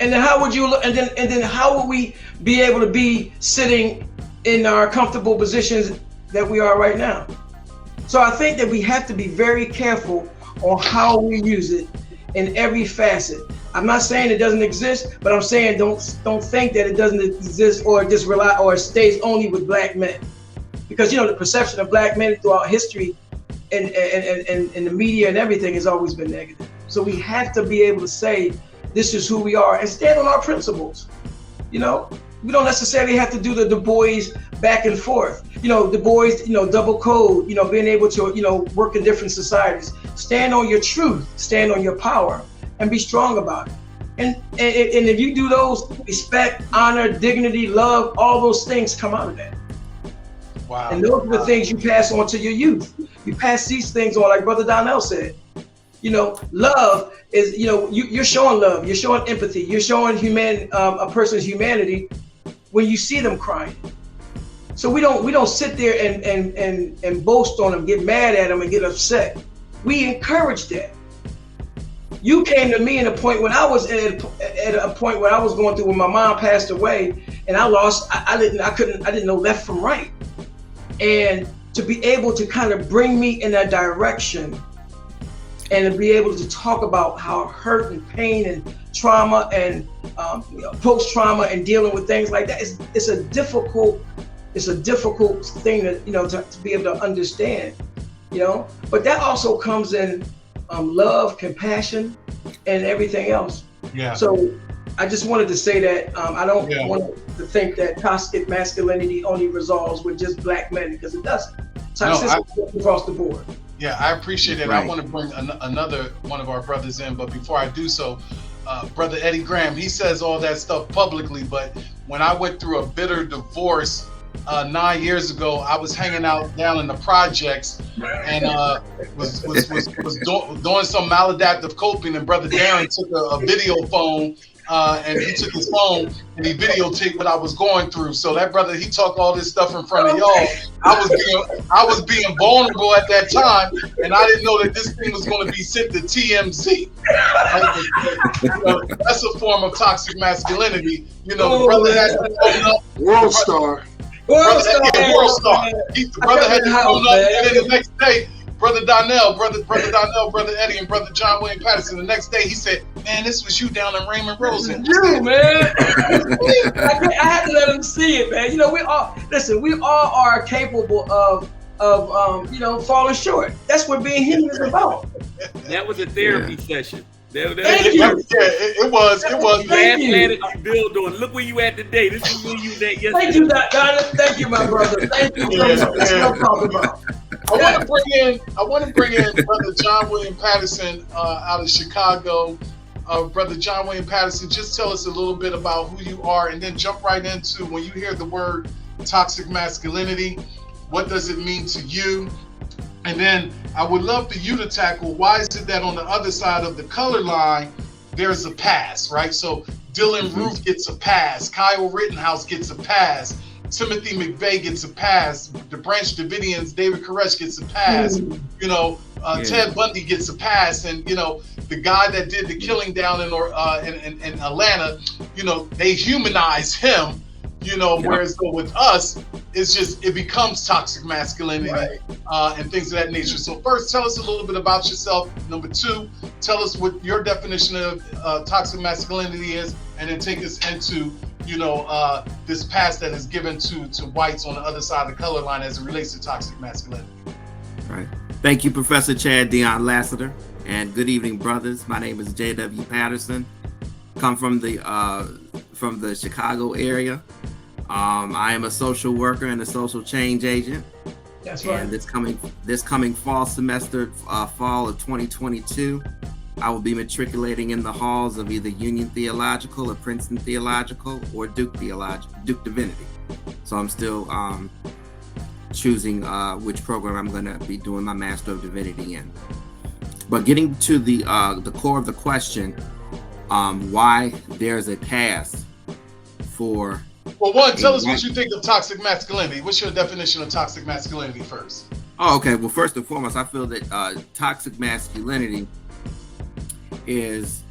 And then how would you look? And then how would we be able to be sitting in our comfortable positions that we are right now? So I think that we have to be very careful on how we use it in every facet. I'm not saying it doesn't exist, but I'm saying don't think that it doesn't exist or just rely or it stays only with black men. Because the perception of black men throughout history and the media and everything has always been negative. So we have to be able to say this is who we are and stand on our principles. We don't necessarily have to do the Du Bois back and forth. Du Bois, double code, being able to, work in different societies. Stand on your truth, stand on your power, and be strong about it. And if you do those, respect, honor, dignity, love, all those things come out of that. Wow. And those are the things you pass on to your youth. You pass these things on, like Brother Donnell said. Love is, you're showing love, you're showing empathy, you're showing a person's humanity when you see them crying. So we don't sit there and boast on them, get mad at them and get upset. We encourage that. You came to me at a point when I was at a point where I was going through when my mom passed away, and I didn't know left from right. And to be able to kind of bring me in that direction and to be able to talk about how hurt and pain and trauma and post-trauma and dealing with things like that, it's a difficult thing to be able to understand, but that also comes in love, compassion, and everything else. Yeah. So I just wanted to say that I don't want to think that toxic masculinity only resolves with just black men, because it doesn't. Toxicity across the board. Yeah, I appreciate it. Right. I want to bring another one of our brothers in, but before I do so, Brother Eddie Graham, he says all that stuff publicly, but when I went through a bitter divorce 9 years ago, I was hanging out down in the projects and was doing some maladaptive coping, and Brother Darren took a video phone and he took his phone and he videotaped what I was going through. So that brother, he talked all this stuff in front of y'all. I was being vulnerable at that time, and I didn't know that this thing was going to be sent to TMZ. That's a form of toxic masculinity. The brother had to phone up. World star. World star. The brother had to phone up, and then the next day, Brother Donnell, Brother Eddie, and Brother John Wayne Patterson. The next day, he said, "Man, this was you down in Raymond Rosen." You, man. I had to let him see it, man. We all are capable of falling short. That's what being human is about. That was a therapy session. Thank you. It was. Thank you. You build on. Look where you at today. This is where you was at yesterday. Thank you, Donna. Thank you, my brother. Thank you. That's what I'm talking about. I want to bring in Brother John William Patterson out of Chicago. Brother John William Patterson, just tell us a little bit about who you are, and then jump right into when you hear the word toxic masculinity, what does it mean to you? And then I would love for you to tackle, why is it that on the other side of the color line, there's a pass, right? So Dylan Roof gets a pass, Kyle Rittenhouse gets a pass, Timothy McVeigh gets a pass, the Branch Davidians, David Koresh gets a pass, Ted Bundy gets a pass, and the guy that did the killing down in Atlanta, they humanize him, whereas with us, it becomes toxic masculinity, right, and things of that nature. So first, tell us a little bit about yourself. Number two, tell us what your definition of toxic masculinity is, and then take us into this pass that is given to whites on the other side of the color line as it relates to toxic masculinity. Right. Thank you, Professor Chad Dion Lassiter, and good evening, brothers. My name is J.W. Patterson. Come from the Chicago area. I am a social worker and a social change agent, That's right. And this coming fall semester, fall of 2022, I will be matriculating in the halls of either Union Theological or Princeton Theological or Duke Divinity. So I'm still choosing which program I'm going to be doing my Master of Divinity in. But getting to the core of the question, why there's a path for... Well, one, tell us what you think of toxic masculinity. What's your definition of toxic masculinity first? Oh, okay. Well, first and foremost, I feel that toxic masculinity is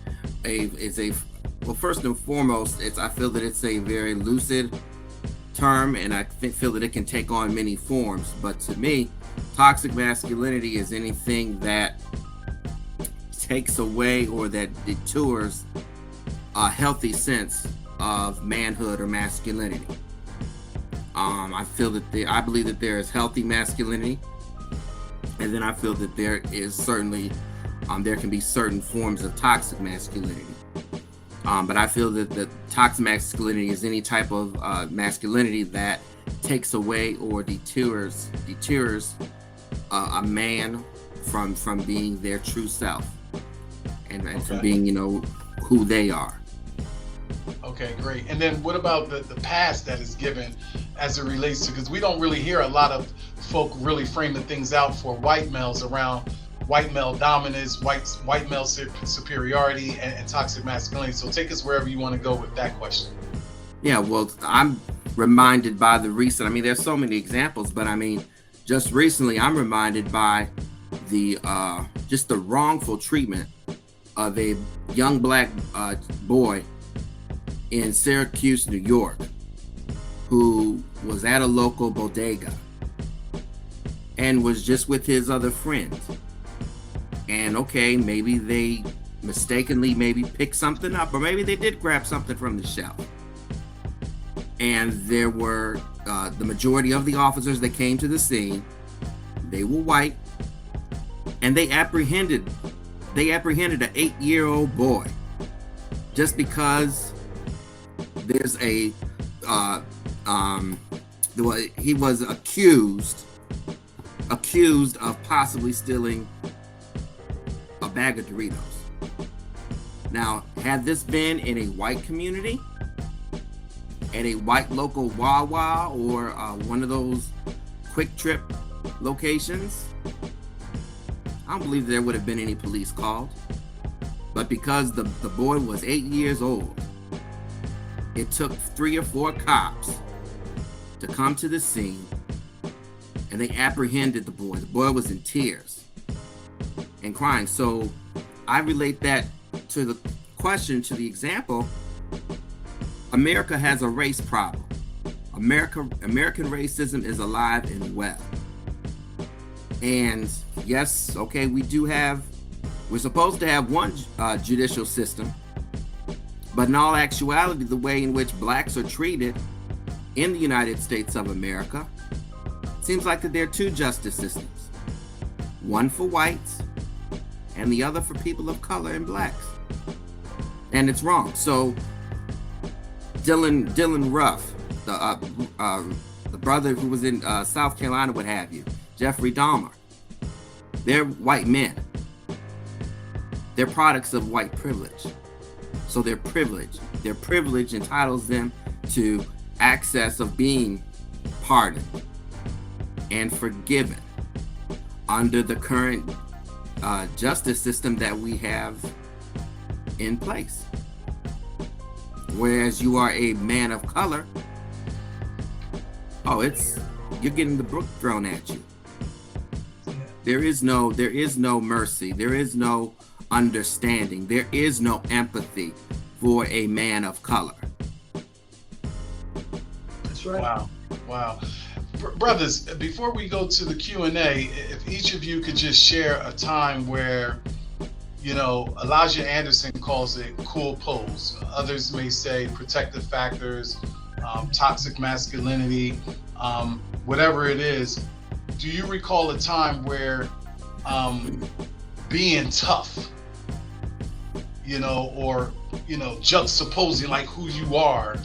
well, first and foremost, I feel that it's a very lucid term, and I feel that it can take on many forms. But to me, toxic masculinity is anything that takes away or that detours a healthy sense of manhood or masculinity. I believe that there is healthy masculinity, and then I feel that there is certainly there can be certain forms of toxic masculinity. But I feel that the toxic masculinity is any type of masculinity that takes away or deters a man from being their true self and from being, who they are. Okay, great. And then what about the past that is given as it relates to, because we don't really hear a lot of folk really framing things out for white males around white male dominance, white male superiority, and toxic masculinity. So take us wherever you want to go with that question. Yeah, well, I'm reminded by there's so many examples, but just recently I'm reminded by the wrongful treatment of a young black boy in Syracuse, New York, who was at a local bodega and was just with his other friends. And okay, maybe they mistakenly picked something up, or maybe they did grab something from the shelf. And there were the majority of the officers that came to the scene, they were white, and they apprehended an 8-year-old boy just because there's he was accused of possibly stealing a bag of Doritos. Now, had this been in a white community, at a white local Wawa or one of those quick trip locations, I don't believe there would have been any police called. But because the boy was 8 years old, it took 3 or 4 cops to come to the scene, and they apprehended the boy. The boy was in tears and crying. So I relate that to the question, to the example. America has a race problem. American racism is alive and well. And yes, okay, we're supposed to have one judicial system, but in all actuality, the way in which blacks are treated in the United States of America, seems like that there are 2 justice systems. One for whites, and the other for people of color and blacks. And it's wrong. So Dylan Ruff, the brother who was in South Carolina, what have you, Jeffrey Dahmer, they're white men. They're products of white privilege. So their privilege entitles them to access of being pardoned and forgiven under the current justice system that we have in place. Whereas you are a man of color, you're getting the book thrown at you. There is no mercy. There is no understanding. There is no empathy for a man of color. That's right. Wow. Brothers, before we go to the Q&A, if each of you could just share a time where, Elijah Anderson calls it cool pose. Others may say protective factors, toxic masculinity, whatever it is. Do you recall a time where being tough, or juxtaposing like who you are,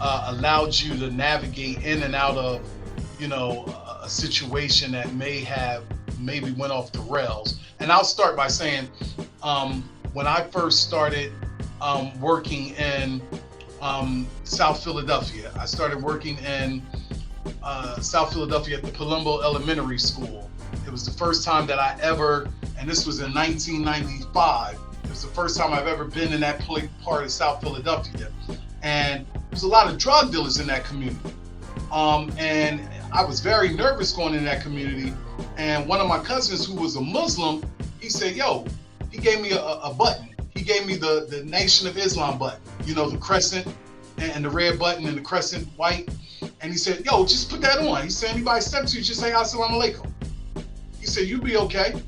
allowed you to navigate in and out of, a situation that maybe went off the rails. And I'll start by saying, when I first started working in South Philadelphia, I started working in South Philadelphia at the Palumbo Elementary School. It was the first time that I ever, and this was in 1995, it was the first time I've ever been in that part of South Philadelphia. And there's a lot of drug dealers in that community. And I was very nervous going in that community. And one of my cousins who was a Muslim, he said, yo, he gave me a button. He gave me the Nation of Islam button, you know, the crescent and the red button and the crescent white. And he said, yo, just put that on. He said, anybody step to you, just say assalamu alaikum. He said, you be okay.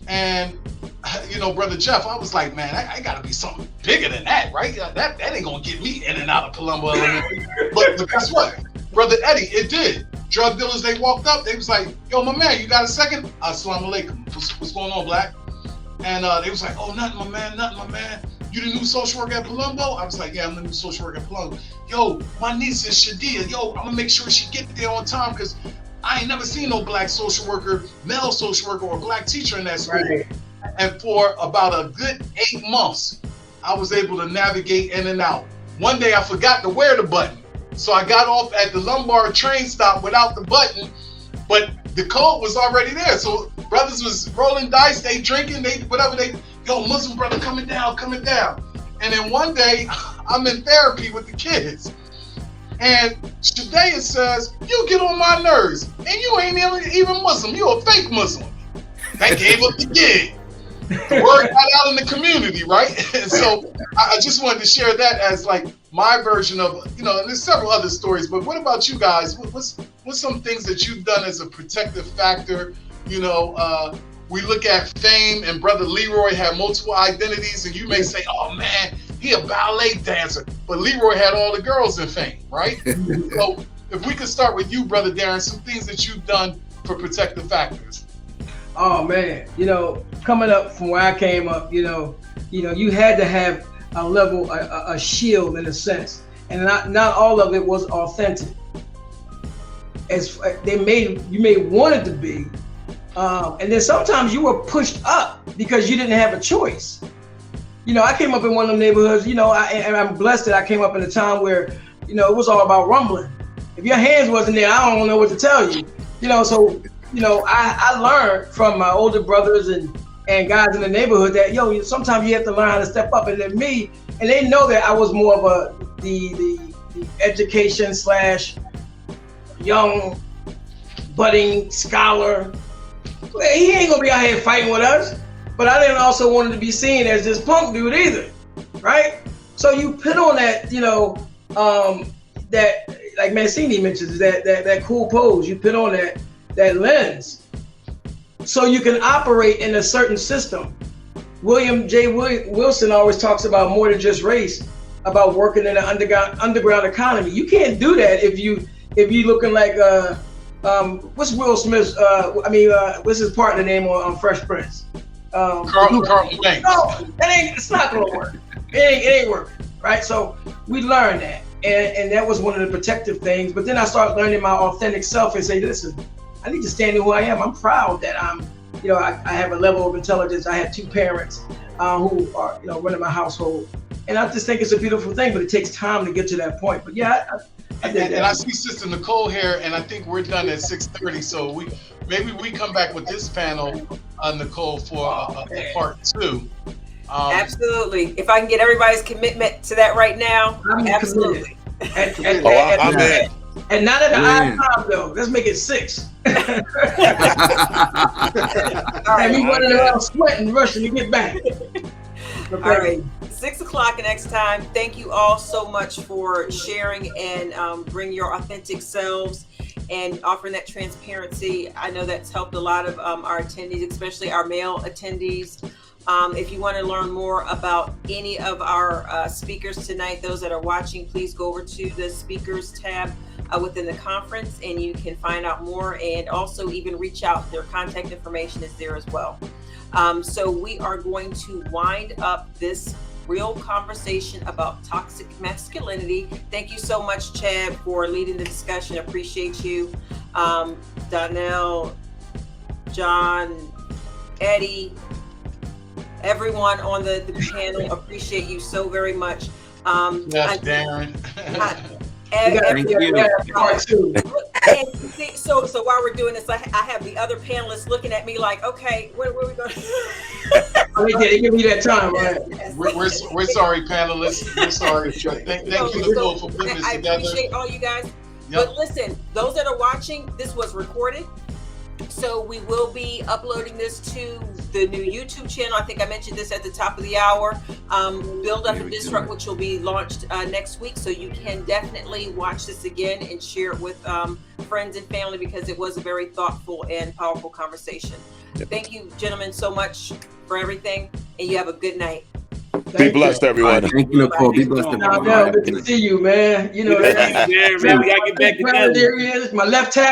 And, you know, Brother Jeff, I was like, man, I gotta be something bigger than that, right? That ain't gonna get me in and out of Palumbo Elementary. But guess what? Brother Eddie, it did. Drug dealers, they walked up, they was like, yo, my man, you got a second? Assalamu alaikum. What's going on, Black? And they was like, oh, nothing, my man. You the new social worker at Palumbo? I was like, yeah, I'm the new social worker at Palumbo. Yo, my niece is Shadia. Yo, I'm gonna make sure she get there on time because I ain't never seen no black social worker, male social worker, or black teacher in that school. Right. And for about a good 8 months, I was able to navigate in and out. One day I forgot to wear the button. So I got off at the Lombard train stop without the button, but the code was already there. So brothers was rolling dice, they drinking, yo, Muslim brother coming down. And then one day I'm in therapy with the kids. And Shadia says, you get on my nerves. And you ain't even Muslim, you a fake Muslim. That gave up the gig. The word got out in the community, right? And so I just wanted to share that as like my version of, you know, and there's several other stories, but what about you guys? What's some things that you've done as a protective factor? You know, we look at fame, and Brother Leroy had multiple identities, and you may say, oh man, he a ballet dancer, but Leroy had all the girls in fame, right? So if we could start with you, Brother Darren, some things that you've done for protective factors. Oh man, you know, coming up from where I came up, you know, you had to have a level, a shield in a sense, and not all of it was authentic. As you may want it to be, and then sometimes you were pushed up because you didn't have a choice. You know, I came up in one of them neighborhoods, you know, and I'm blessed that I came up in a time where, you know, it was all about rumbling. If your hands wasn't there, I don't know what to tell you. You know, so, you know, I learned from my older brothers and guys in the neighborhood that, yo, sometimes you have to learn how to step up. And then me, and they know that I was more of the education / young budding scholar. He ain't gonna be out here fighting with us. But I didn't also want to be seen as this punk dude either, right? So you put on that, you know, that, like Mancini mentions, that cool pose. You put on that lens, so you can operate in a certain system. William J. Wilson always talks about more than just race, about working in an underground economy. You can't do that if you looking like what's Will Smith's what's his partner name on Fresh Prince? Carlton Banks. No, it's not gonna work. It ain't working, right? So we learned that, and that was one of the protective things. But then I started learning my authentic self and say, listen, I need to stand in who I am. I'm proud that I have a level of intelligence. I have 2 parents who are, you know, running my household, and I just think it's a beautiful thing. But it takes time to get to that point. But yeah, I did that. And I see Sister Nicole here, and I think we're done at 6:30. So maybe we come back with this panel, Nicole, for a part 2. Absolutely. If I can get everybody's commitment to that right now, absolutely. I'm in. And not at the odd time though. Let's make it 6. And we running around sweating, rushing to get back. All right, 6 o'clock next time. Thank you all so much for sharing and bring your authentic selves and offering that transparency. I know that's helped a lot of our attendees, especially our male attendees. If you want to learn more about any of our speakers tonight, those that are watching, please go over to the speakers tab within the conference, and you can find out more, and also even reach out. Their contact information is there as well. So we are going to wind up this real conversation about toxic masculinity. Thank you so much, Chad, for leading the discussion. Appreciate you. Donnell, John, Eddie, everyone on the panel, appreciate you so very much. Yes, Darren. Thank you. And see, so while we're doing this, I have the other panelists looking at me like, okay, where we going? They give me that time, right? We're sorry, panelists. We're sorry. Thank you, Nicole, for putting this together. I appreciate all you guys. Yep. But listen, those that are watching, this was recorded. So we will be uploading this to the new YouTube channel. I think I mentioned this at the top of the hour. Build Up and Disrupt, which will be launched next week. So you can definitely watch this again and share it with friends and family, because it was a very thoughtful and powerful conversation. Thank you, gentlemen, so much for everything. And you have a good night. Be blessed, everyone. Thank you, Nicole. Be blessed, everyone. Good to see you, man. You know, Man, we gotta get back together. There he is, my left tackle.